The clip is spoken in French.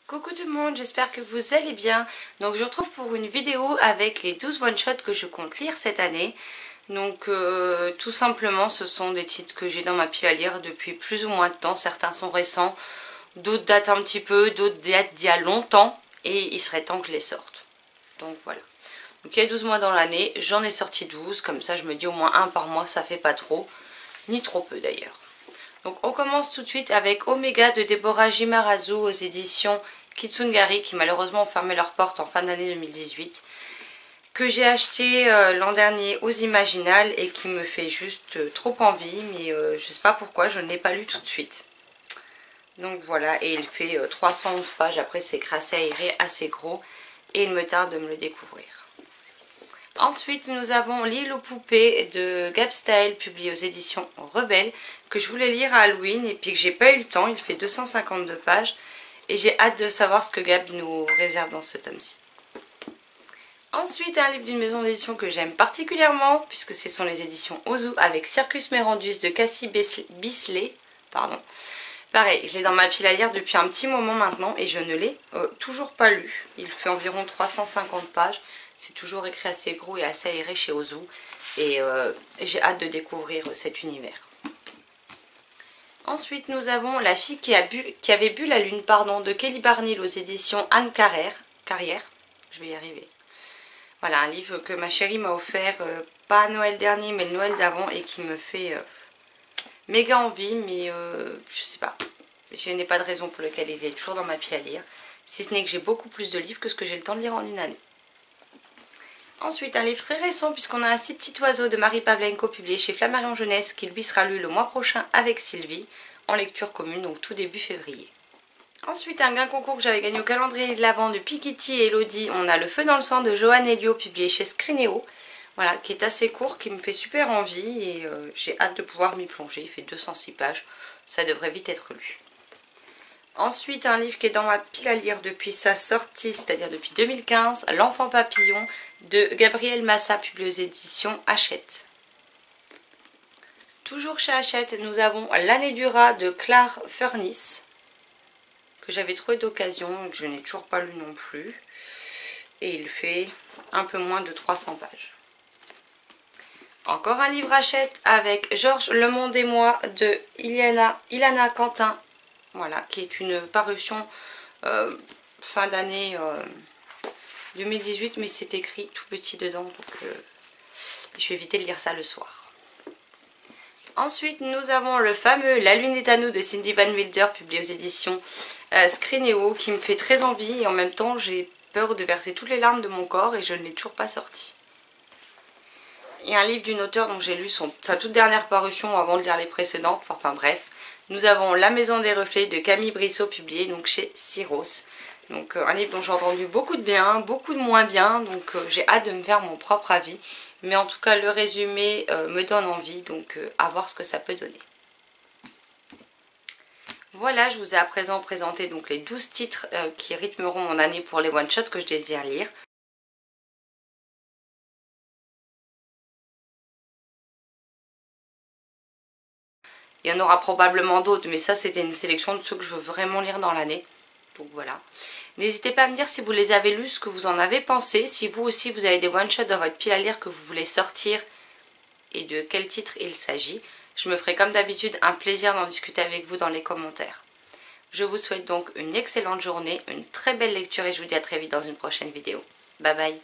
Coucou tout le monde, j'espère que vous allez bien. Donc je vous retrouve pour une vidéo avec les 12 one-shots que je compte lire cette année. Donc tout simplement ce sont des titres que j'ai dans ma pile à lire depuis plus ou moins de temps. Certains sont récents, d'autres datent un petit peu, d'autres datent d'il y a longtemps. Et il serait temps que je les sorte. Donc voilà. Donc il y a 12 mois dans l'année, j'en ai sorti 12. Comme ça je me dis au moins un par mois, ça fait pas trop. Ni trop peu d'ailleurs. Donc on commence tout de suite avec Omega de Deborah Jimarazu aux éditions Kitsungari qui malheureusement ont fermé leurs portes en fin d'année 2018. Que j'ai acheté l'an dernier aux Imaginales et qui me fait juste trop envie. Mais je sais pas pourquoi, je ne l'ai pas lu tout de suite. Donc voilà, et il fait 311 pages, après c'est crassé aéré, assez gros. Et il me tarde de me le découvrir. Ensuite, nous avons L'île aux poupées de Gab Style, publié aux éditions Rebelle, que je voulais lire à Halloween et puis que j'ai pas eu le temps. Il fait 252 pages et j'ai hâte de savoir ce que Gab nous réserve dans ce tome-ci. Ensuite, un livre d'une maison d'édition que j'aime particulièrement, puisque ce sont les éditions Ozu avec Circus Merandus de Cassie Bisley. Pardon. Pareil, je l'ai dans ma pile à lire depuis un petit moment maintenant et je ne l'ai toujours pas lu. Il fait environ 350 pages. C'est toujours écrit assez gros et assez aéré chez Ozu. Et j'ai hâte de découvrir cet univers. Ensuite, nous avons La fille qui avait bu la lune de Kelly Barnhill aux éditions Anne Carrière. Je vais y arriver. Voilà, un livre que ma chérie m'a offert, pas à Noël dernier, mais le Noël d'avant, et qui me fait méga envie, mais je sais pas. Je n'ai pas de raison pour laquelle il est toujours dans ma pile à lire. Si ce n'est que j'ai beaucoup plus de livres que ce que j'ai le temps de lire en une année. Ensuite, un livre très récent puisqu'on a Un si petit oiseau de Marie Pavlenko publié chez Flammarion Jeunesse qui lui sera lu le mois prochain avec Sylvie en lecture commune, donc tout début février. Ensuite, un gain concours que j'avais gagné au calendrier de l'Avent de Piketty et Elodie. On a Le feu dans le sang de Johan Elio publié chez Scrinéo. Voilà, qui est assez court, qui me fait super envie et j'ai hâte de pouvoir m'y plonger. Il fait 206 pages, ça devrait vite être lu. Ensuite, un livre qui est dans ma pile à lire depuis sa sortie, c'est-à-dire depuis 2015, L'enfant papillon de Gabriel Massa, publié aux éditions Hachette. Toujours chez Hachette, nous avons L'année du rat de Claire Furniss, que j'avais trouvé d'occasion et que je n'ai toujours pas lu non plus. Et il fait un peu moins de 300 pages. Encore un livre Hachette avec Georges Le Monde et moi de Ilana Quentin. Voilà, qui est une parution fin d'année 2018, mais c'est écrit tout petit dedans, donc je vais éviter de lire ça le soir. Ensuite, nous avons le fameux La lune est à nous de Cindy Van Wilder, publié aux éditions Scrinéo, qui me fait très envie et en même temps j'ai peur de verser toutes les larmes de mon corps et je ne l'ai toujours pas sorti. Il y a un livre d'une auteure dont j'ai lu sa toute dernière parution avant de lire les précédentes, enfin bref. Nous avons La maison des reflets de Camille Brissot, publié donc chez Syros. Donc un livre dont j'ai entendu beaucoup de bien, beaucoup de moins bien, donc j'ai hâte de me faire mon propre avis. Mais en tout cas le résumé me donne envie, donc à voir ce que ça peut donner. Voilà, je vous ai à présent présenté donc les 12 titres qui rythmeront mon année pour les one-shots que je désire lire. Il y en aura probablement d'autres, mais ça c'était une sélection de ceux que je veux vraiment lire dans l'année. Donc voilà. N'hésitez pas à me dire si vous les avez lus, ce que vous en avez pensé. Si vous aussi vous avez des one-shots dans votre pile à lire que vous voulez sortir et de quel titre il s'agit. Je me ferai comme d'habitude un plaisir d'en discuter avec vous dans les commentaires. Je vous souhaite donc une excellente journée, une très belle lecture et je vous dis à très vite dans une prochaine vidéo. Bye bye.